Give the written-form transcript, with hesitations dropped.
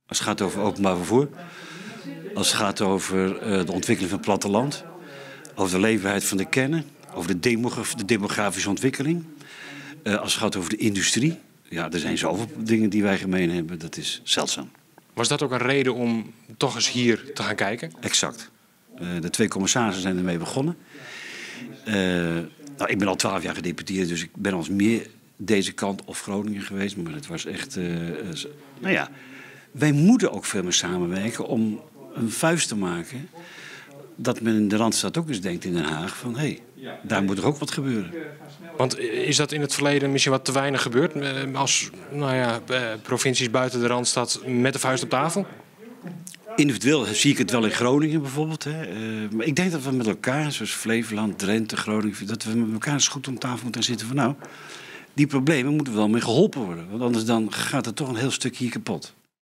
Als het gaat over openbaar vervoer. Als het gaat over de ontwikkeling van het platteland. Over de leefbaarheid van de kernen. Over de demografische ontwikkeling. Als het gaat over de industrie. Ja, er zijn zoveel dingen die wij gemeen hebben. Dat is zeldzaam. Was dat ook een reden om toch eens hier te gaan kijken? Exact. De 2 commissarissen zijn ermee begonnen. Ik ben al 12 jaar gedeputeerd, dus ik ben al eens meer deze kant of Groningen geweest. Maar het was echt... wij moeten ook veel meer samenwerken om een vuist te maken. Dat men in de Randstad ook eens denkt in Den Haag van... daar moet er ook wat gebeuren. Want is dat in het verleden misschien wat te weinig gebeurd? Als provincies buiten de Randstad met de vuist op tafel? Individueel zie ik het wel in Groningen bijvoorbeeld. Maar ik denk dat we met elkaar, zoals Flevoland, Drenthe, Groningen... dat we met elkaar eens goed om tafel moeten zitten van... die problemen moeten wel mee geholpen worden. Want anders dan gaat er toch een heel stuk hier kapot.